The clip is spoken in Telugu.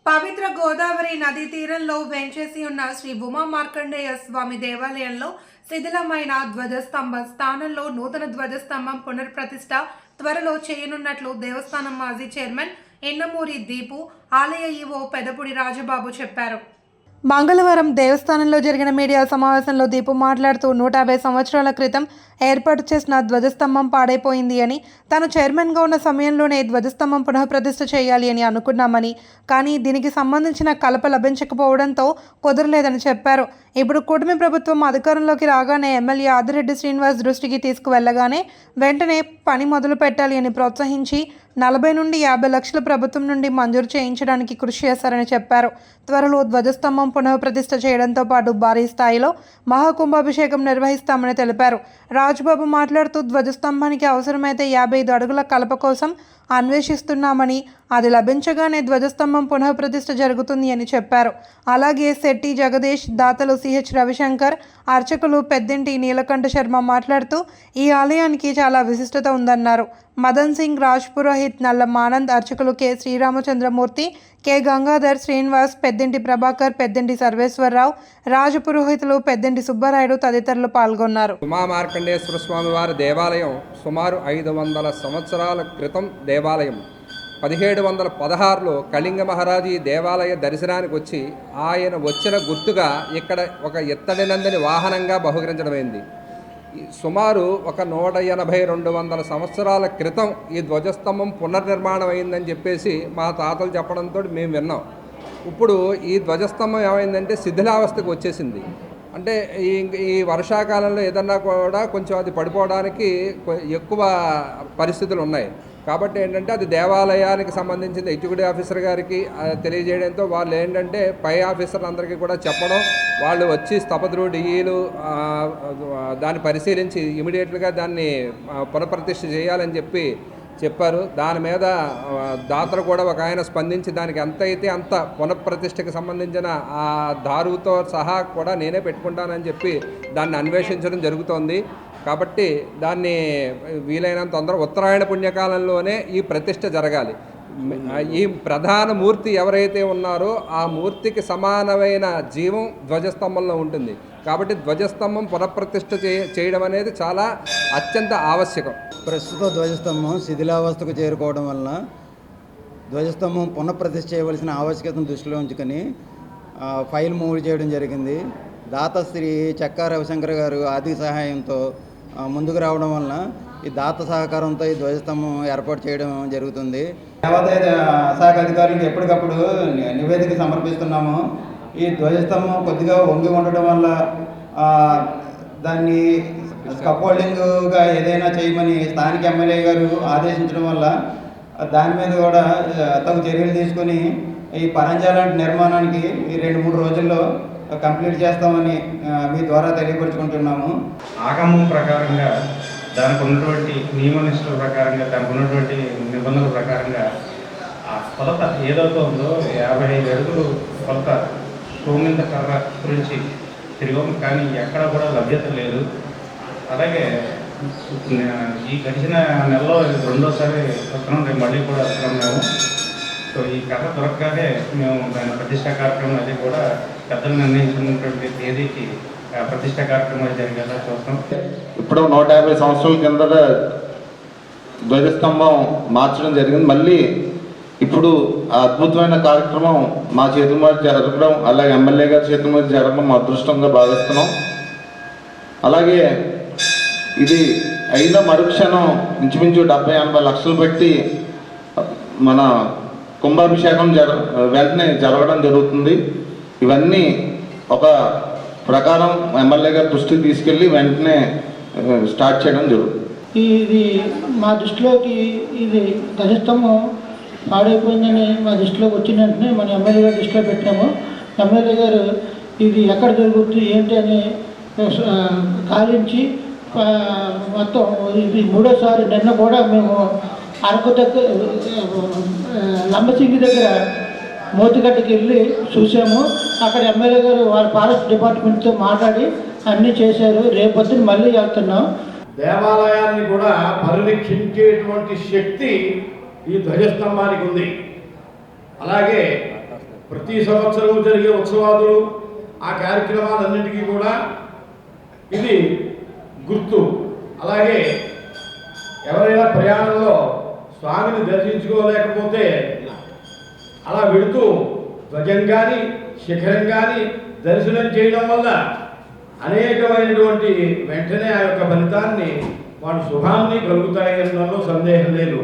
పవిత్ర గోదావరి నదీ తీరంలో వెంచేసి ఉన్న శ్రీ ఉమా మార్కండేయ స్వామి దేవాలయంలో శిథిలమైన ధ్వజస్తంభం స్థానంలో నూతన ధ్వజస్తంభం పునర్ప్రతిష్ఠ త్వరలో చేయనున్నట్లు దేవస్థానం మాజీ చైర్మన్ ఎన్నమూరి దీపు, ఆలయ ఈవో పెదపుడి రాజబాబు చెప్పారు. మంగళవారం దేవస్థానంలో జరిగిన మీడియా సమావేశంలో దీపు మాట్లాడుతూ 150 సంవత్సరాల క్రితం ఏర్పాటు చేసిన ధ్వజస్తంభం పాడైపోయింది అని, తాను చైర్మన్గా ఉన్న సమయంలోనే ధ్వజస్తంభం పునఃప్రతిష్ఠ చేయాలి అని అనుకున్నామని, కానీ దీనికి సంబంధించిన కలప లభించకపోవడంతో కుదరలేదని చెప్పారు. ఇప్పుడు కూటమి ప్రభుత్వం అధికారంలోకి రాగానే ఎమ్మెల్యే ఆదిరెడ్డి శ్రీనివాస్ దృష్టికి తీసుకువెళ్లగానే వెంటనే పని మొదలు పెట్టాలి అని ప్రోత్సహించి 40 నుండి 50 లక్షల ప్రభుత్వం నుండి మంజూరు చేయించడానికి కృషి చేశారని చెప్పారు. త్వరలో ధ్వజస్తంభం పునఃప్రతిష్ఠ చేయడంతో పాటు భారీ స్థాయిలో మహాకుంభాభిషేకం నిర్వహిస్తామని తెలిపారు. రాజబాబు మాట్లాడుతూ ధ్వజస్తంభానికి అవసరమైతే 55 అడుగుల కలప కోసం అన్వేషిస్తున్నామని, అది లభించగానే ధ్వజస్తంభం పునఃప్రతిష్ఠ జరుగుతుంది అని చెప్పారు. అలాగే శెట్టి జగదీష్, దాతలు సిహెచ్ రవిశంకర్, అర్చకులు పెద్దింటి నీలకంఠ శర్మ మాట్లాడుతూ ఈ ఆలయానికి చాలా విశిష్టత ఉందన్నారు. మదన్ సింగ్, రాజ్ పురోహిత్, నల్లం ఆనంద్, అర్చకులు కె శ్రీరామచంద్రమూర్తి, కె గంగాధర్, శ్రీనివాస్, పెద్దింటి ప్రభాకర్, పెద్దింటి సర్వేశ్వరరావు, రాజపురోహితులు పెద్దింటి సుబ్బారాయుడు తదితరులు పాల్గొన్నారు. ఉమా మార్కండేశ్వర స్వామి వారి దేవాలయం సుమారు 500 సంవత్సరాల క్రితం దేవాలయం. 1716లో కళింగ మహారాజు ఈ దేవాలయ దర్శనానికి వచ్చి ఆయన వచ్చిన గుర్తుగా ఇక్కడ ఒక ఎత్తడినందని వాహనంగా బహుకరించడమైంది. సుమారు ఒక 180-200 సంవత్సరాల క్రితం ఈ ధ్వజస్తంభం పునర్నిర్మాణం అయిందని చెప్పేసి మా తాతలు చెప్పడంతో మేము విన్నాం. ఇప్పుడు ఈ ధ్వజస్తంభం ఏమైందంటే శిథిలావస్థకు వచ్చేసింది. అంటే ఈ వర్షాకాలంలో ఏదన్నా కూడా కొంచెం అది పడిపోవడానికి ఎక్కువ పరిస్థితులు ఉన్నాయి. కాబట్టి ఏంటంటే అది దేవాలయానికి సంబంధించిన ఎగ్జిక్యూటివ్ ఆఫీసర్ గారికి తెలియజేయడంతో వాళ్ళు ఏంటంటే పై ఆఫీసర్లందరికీ కూడా చెప్పడం, వాళ్ళు వచ్చి స్థపతులు డిఈలు దాన్ని పరిశీలించి ఇమీడియట్గా దాన్ని పునఃప్రతిష్ఠ చేయాలని చెప్పారు. దాని మీద దాతలు కూడా ఒక ఆయన స్పందించి దానికి ఎంత అయితే అంత పునఃప్రతిష్ఠకి సంబంధించిన ఆ దారుతో సహా కూడా నేనే పెట్టుకుంటానని చెప్పి దాన్ని అన్వేషించడం జరుగుతోంది. కాబట్టి దాన్ని వీలైనంత తొందరగా ఉత్తరాయణ పుణ్యకాలంలోనే ఈ ప్రతిష్ఠ జరగాలి. ఈ ప్రధాన మూర్తి ఎవరైతే ఉన్నారో ఆ మూర్తికి సమానమైన జీవం ధ్వజస్తంభంలో ఉంటుంది. కాబట్టి ధ్వజస్తంభం పునఃప్రతిష్ఠ చేయడం అనేది చాలా అత్యంత ఆవశ్యకం. ప్రస్తుత ధ్వజస్తంభం శిథిలావస్థకు చేరుకోవడం వలన ధ్వజస్తంభం పునఃప్రతిష్ఠ చేయవలసిన ఆవశ్యకతను దృష్టిలో ఉంచుకొని ఫైల్ మూవ్ చేయడం జరిగింది. దాత శ్రీ చెక్కా రవిశంకర్ గారు ఆర్థిక సహాయంతో ముందుకు రావడం వలన ఈ దాత సహకారంతో ఈ ధ్వజస్తంభం ఏర్పాటు చేయడం జరుగుతుంది. దేవాదాయ శాఖ అధికారులకు ఎప్పటికప్పుడు నివేదిక సమర్పిస్తున్నాము. ఈ ధ్వజస్తంభం కొద్దిగా వంగి ఉండడం వల్ల దాన్ని స్కఫోల్డింగ్గా ఏదైనా చేయమని స్థానిక ఎమ్మెల్యే గారు ఆదేశించడం వల్ల దాని మీద కూడా తగు చర్యలు తీసుకొని ఈ పరంజాల నిర్మాణానికి ఈ 2-3 రోజుల్లో కంప్లీట్ చేస్తామని మీ ద్వారా తెలియపరుచుకుంటున్నాము. ఆగమం ప్రకారంగా దానికి ఉన్నటువంటి నియమనిష్టల ప్రకారంగా దానికి ఉన్నటువంటి నిబంధనల ప్రకారంగా ఆ కొలత ఏదైతే ఉందో 55 అడుగులు కొలత సోమింద కర్ర గురించి తిరిగాం, కానీ ఎక్కడ కూడా లభ్యత లేదు. అలాగే ఈ గడిచిన నెలలో 2వ వస్తున్నాం, రేపు మళ్ళీ కూడా వస్తున్నాం మేము. సో ఈ కథ దొరకగానే మేము దాని ప్రతిష్టా కార్యక్రమం అది కూడా పెద్దలు నిర్ణయించినటువంటి తేదీకి ప్రతిష్టా కార్యక్రమాలు జరిగేలా చూస్తాం. ఇప్పుడు 150 సంవత్సరాల కిందట ధ్వజస్తంభం మార్చడం జరిగింది. మళ్ళీ ఇప్పుడు ఆ అద్భుతమైన కార్యక్రమం మా చేతుల మీద జరగడం, అలాగే ఎమ్మెల్యే గారి చేతుల మీద జరగడం మా అదృష్టంగా భావిస్తున్నాం. అలాగే ఇది అయిన మరుక్షణం ఇంచుమించు 70-80 లక్షలు పెట్టి మన కుంభాభిషేకం వెంటనే జరగడం జరుగుతుంది. ఇవన్నీ ఒక ప్రకారం ఎమ్మెల్యే గారి దృష్టికి తీసుకెళ్ళి వెంటనే స్టార్ట్ చేయడం జరుగుతుంది. ఇది మా దృష్టిలోకి ఇది ధ్వజస్తంభం పాడైపోయిందని మా దృష్టిలోకి వచ్చిన వెంటనే మన ఎమ్మెల్యే గారు దృష్టిలో పెట్టాము. ఎమ్మెల్యే గారు ఇది ఎక్కడ జరుగుతుంది ఏంటి అని గాలించి మొత్తం ఇది 3వసారి నిన్న కూడా మేము అరకు దగ్గర లంబసింగి దగ్గర మోతిగడ్డకి వెళ్ళి చూసాము. అక్కడ ఎమ్మెల్యే గారు వాళ్ళ ఫారెస్ట్ డిపార్ట్మెంట్తో మాట్లాడి అన్నీ చేశారు. రేపొద్దున మళ్ళీ వెళ్తున్నాం. దేవాలయాన్ని కూడా పరిరక్షించేటువంటి శక్తి ఈ ధ్వజస్తంభానికి ఉంది. అలాగే ప్రతి సంవత్సరం జరిగే ఉత్సవాదులు ఆ కార్యక్రమాలన్నింటికీ కూడా ఇది గుర్తు. అలాగే ఎవరైనా ప్రయాణంలో స్వామిని దర్శించుకోలేకపోతే అలా వెళుతూ ధ్వజం కానీ శిఖరం కానీ దర్శనం చేయడం వల్ల అనేకమైనటువంటి వెంటనే ఆ యొక్క ఫలితాన్ని వాడు శుభాన్ని కలుగుతాయి అనడంలో సందేహం లేదు.